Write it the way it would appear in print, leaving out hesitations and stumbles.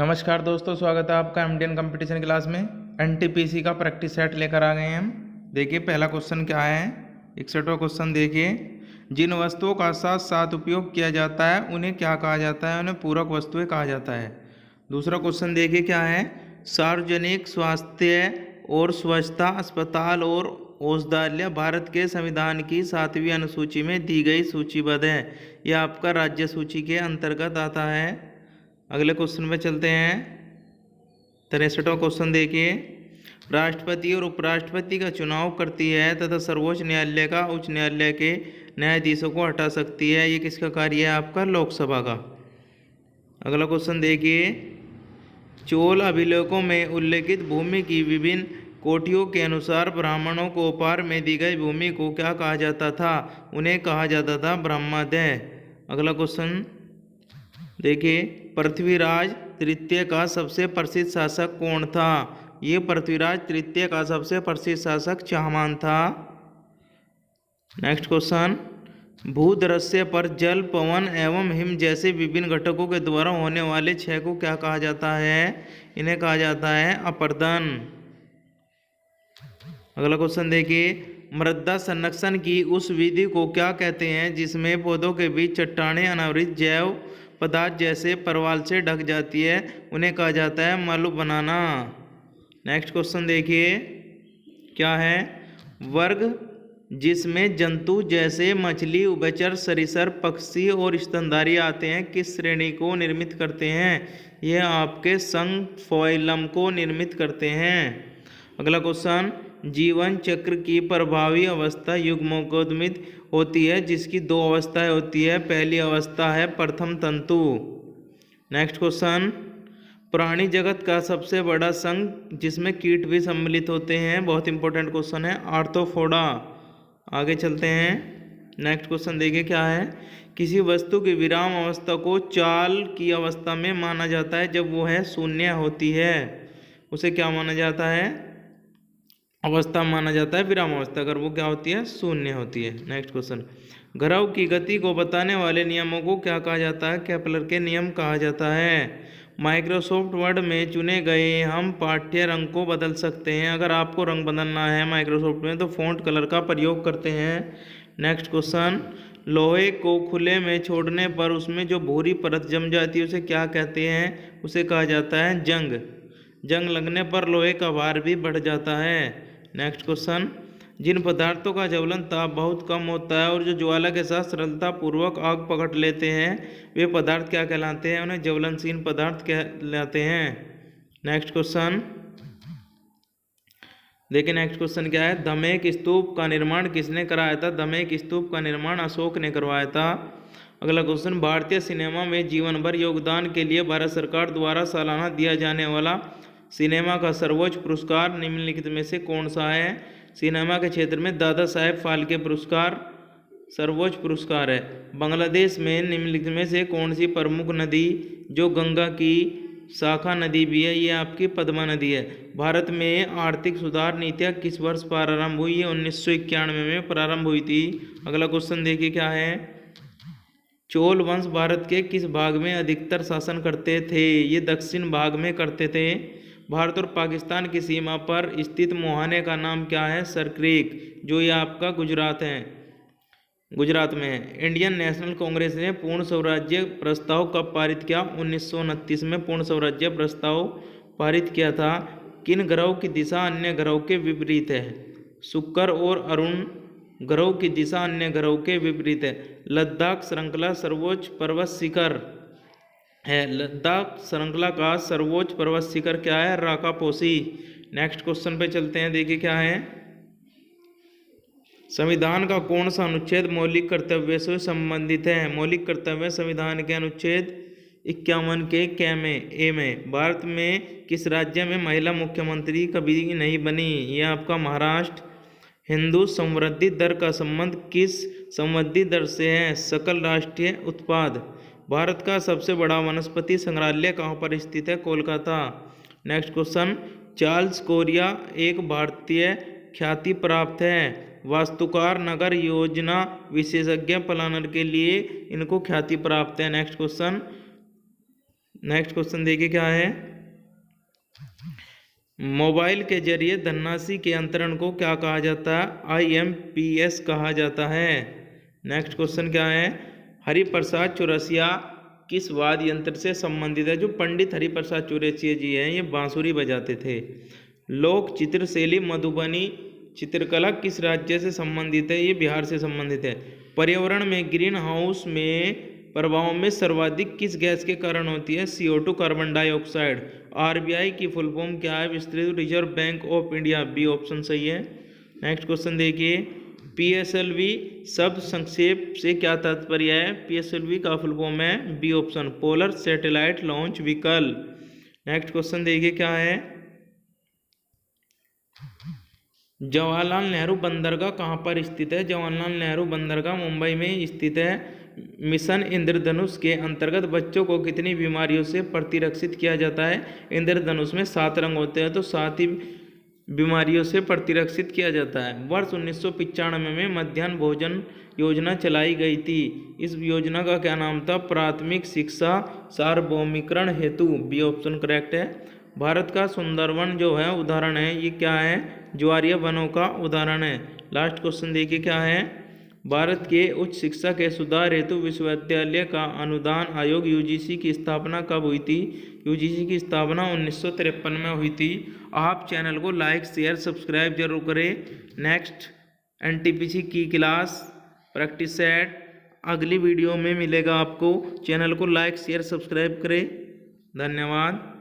नमस्कार दोस्तों, स्वागत है आपका एमडीएन कंपटीशन क्लास में। एनटीपीसी का प्रैक्टिस सेट लेकर आ गए हैं हम। देखिए पहला क्वेश्चन क्या है। 61वां क्वेश्चन देखिए, जिन वस्तुओं का साथ साथ उपयोग किया जाता है उन्हें क्या कहा जाता है? उन्हें पूरक वस्तुएं कहा जाता है। दूसरा क्वेश्चन देखिए क्या है, सार्वजनिक स्वास्थ्य और स्वच्छता अस्पताल और औषधालय भारत के संविधान की 7वीं अनुसूची में दी गई सूचीबद्ध है। यह आपका राज्य सूची के अंतर्गत आता है। अगले क्वेश्चन में चलते हैं। 63वां क्वेश्चन देखिए, राष्ट्रपति और उपराष्ट्रपति का चुनाव करती है तथा सर्वोच्च न्यायालय का उच्च न्यायालय के न्यायाधीशों को हटा सकती है। ये किसका कार्य है? आपका लोकसभा का। अगला क्वेश्चन देखिए, चोल अभिलेखों में उल्लेखित भूमि की विभिन्न कोटियों के अनुसार ब्राह्मणों को उपहार में दी गई भूमि को क्या कहा जाता था? उन्हें कहा जाता था ब्रह्मदेय। अगला क्वेश्चन देखिए, पृथ्वीराज तृतीय का सबसे प्रसिद्ध शासक कौन था? ये पृथ्वीराज तृतीय का सबसे प्रसिद्ध शासक चाहमान था। नेक्स्ट क्वेश्चन, भूदृश्य पर जल, पवन एवं हिम जैसे विभिन्न घटकों के द्वारा होने वाले क्षय को क्या कहा जाता है? इन्हें कहा जाता है अपरदन। अगला क्वेश्चन देखिए, मृदा संरक्षण की उस विधि को क्या कहते हैं जिसमें पौधों के बीच चट्टानें अनावृत जैव पदार्थ जैसे परवाल से ढक जाती है? उन्हें कहा जाता है मलु बनाना। नेक्स्ट क्वेश्चन देखिए क्या है, वर्ग जिसमें जंतु जैसे मछली, उभयचर, सरीसृप, पक्षी और स्तनधारी आते हैं किस श्रेणी को निर्मित करते हैं? यह आपके संघ फोइलम को निर्मित करते हैं। अगला क्वेश्चन, जीवन चक्र की प्रभावी अवस्था युग्मकोद्गमित होती है जिसकी दो अवस्थाएं होती है। पहली अवस्था है प्रथम तंतु। नेक्स्ट क्वेश्चन, प्राणी जगत का सबसे बड़ा संघ जिसमें कीट भी सम्मिलित होते हैं, बहुत इंपॉर्टेंट क्वेश्चन है, आर्थ्रोपोडा। आगे चलते हैं। नेक्स्ट क्वेश्चन देखिए क्या है, किसी वस्तु की विराम अवस्था को चाल की अवस्था में माना जाता है जब वो है शून्य होती है। उसे क्या माना जाता है? अवस्था माना जाता है विराम अवस्था, अगर वो क्या होती है? शून्य होती है। नेक्स्ट क्वेश्चन, घरव की गति को बताने वाले नियमों को क्या कहा जाता है? केपलर के नियम कहा जाता है। माइक्रोसॉफ्ट वर्ड में चुने गए हम पाठ्य रंग को बदल सकते हैं। अगर आपको रंग बदलना है माइक्रोसॉफ्ट में तो फॉन्ट कलर का प्रयोग करते हैं। नेक्स्ट क्वेश्चन, लोहे को खुले में छोड़ने पर उसमें जो भूरी परत जम जाती है उसे क्या कहते हैं? उसे कहा जाता है जंग। जंग लगने पर लोहे का भार भी बढ़ जाता है। नेक्स्ट क्वेश्चन, जिन पदार्थों का ज्वलन ताप बहुत कम होता है और जो ज्वाला के साथ सरलता पूर्वक आग पकड़ लेते हैं वे पदार्थ क्या कहलाते हैं? उन्हें ज्वलनशील पदार्थ कहलाते हैं। नेक्स्ट क्वेश्चन देखिए, नेक्स्ट क्वेश्चन क्या है, धमेक स्तूप का निर्माण किसने कराया था? धमेक स्तूप का निर्माण अशोक ने करवाया था। अगला क्वेश्चन, भारतीय सिनेमा में जीवन भर योगदान के लिए भारत सरकार द्वारा सालाना दिया जाने वाला सिनेमा का सर्वोच्च पुरस्कार निम्नलिखित में से कौन सा है? सिनेमा के क्षेत्र में दादा साहेब फाल्के पुरस्कार सर्वोच्च पुरस्कार है। बांग्लादेश में निम्नलिखित में से कौन सी प्रमुख नदी जो गंगा की शाखा नदी भी है? ये आपकी पद्मा नदी है। भारत में आर्थिक सुधार नीतियाँ किस वर्ष प्रारंभ हुई? ये 1991 में प्रारंभ हुई थी। अगला क्वेश्चन देखिए क्या है, चोल वंश भारत के किस भाग में अधिकतर शासन करते थे? ये दक्षिण भाग में करते थे। भारत और पाकिस्तान की सीमा पर स्थित मुहाने का नाम क्या है? सरक्रीक, जो ये आपका गुजरात है, गुजरात में है। इंडियन नेशनल कांग्रेस ने पूर्ण स्वराज्य प्रस्ताव कब पारित किया? 1929 में पूर्ण स्वराज्य प्रस्ताव पारित किया था। किन ग्रहों की दिशा अन्य ग्रहों के विपरीत है? शुक्र और अरुण ग्रहों की दिशा अन्य ग्रहों के विपरीत है। लद्दाख श्रृंखला सर्वोच्च पर्वत शिखर है। लद्दाख श्रृंखला का सर्वोच्च पर्वत शिखर क्या है? राकापोसी। नेक्स्ट क्वेश्चन पे चलते हैं। देखिए क्या है, संविधान का कौन सा अनुच्छेद मौलिक कर्तव्य से संबंधित है? मौलिक कर्तव्य संविधान के अनुच्छेद 51 के क में ए में। भारत में किस राज्य में महिला मुख्यमंत्री कभी नहीं बनी? ये आपका महाराष्ट्र। हिंदू समृद्धि दर का संबंध किस समृद्धि दर से है? सकल राष्ट्रीय उत्पाद। भारत का सबसे बड़ा वनस्पति संग्रहालय कहाँ पर स्थित है? Kolkata. Next question, Charles Korea एक भारतीय ख्याति प्राप्त है वास्तुकार, नगर योजना विशेषज्ञ, प्लानर के लिए इनको ख्याति प्राप्त है। नेक्स्ट क्वेश्चन, नेक्स्ट क्वेश्चन देखिए क्या है। मोबाइल के जरिए धनराशि के अंतरण को क्या कहा जाता है? IMPS कहा जाता है। नेक्स्ट क्वेश्चन क्या है। हरिप्रसाद चौरसिया किस वाद्य यंत्र से संबंधित है? जो पंडित हरिप्रसाद चौरसिया जी हैं ये बांसुरी बजाते थे। लोक चित्रशैली मधुबनी चित्रकला किस राज्य से संबंधित है? ये बिहार से संबंधित है। पर्यावरण में ग्रीन हाउस में प्रभाव में सर्वाधिक किस गैस के कारण होती है? CO2 carbon dioxide. RBI की फुल फॉर्म क्या है? विस्तृत reserve bank of India. B option सही है। नेक्स्ट क्वेश्चन देखिए। PSLV शब्द संक्षेप से क्या तात्पर्य है? PSLV का फुल फॉर्म है B option polar satellite launch vehicle. Next question देखिए क्या है। जवाहरलाल नेहरू बंदरगाह कहाँ पर स्थित है? जवाहरलाल नेहरू बंदरगाह मुंबई में स्थित है। मिशन इंद्रधनुष के अंतर्गत बच्चों को कितनी बीमारियों से प्रतिरक्षित किया जाता है? इंद्रधनुष में 7 रंग होते हैं तो 7 ही बीमारियों से प्रतिरक्षित किया जाता है। वर्ष 1995 में मध्याह्न भोजन योजना चलाई गई थी। इस योजना का क्या नाम था? प्राथमिक शिक्षा सार्वभौमिकरण हेतु। बी ऑप्शन करेक्ट है। भारत का सुंदरवन जो है उदाहरण है ये क्या है? ज्वारीय वनों का उदाहरण है। लास्ट क्वेश्चन देखिए क्या है। भारत के उच्च शिक्षा के सुधार हेतु विश्वविद्यालय का अनुदान आयोग UGC की स्थापना कब हुई थी? UGC की स्थापना 1953 में हुई थी। आप चैनल को लाइक शेयर सब्सक्राइब जरूर करें। नेक्स्ट NTPC की क्लास प्रैक्टिस सेट अगली वीडियो में मिलेगा आपको। चैनल को लाइक शेयर सब्सक्राइब करें। धन्यवाद।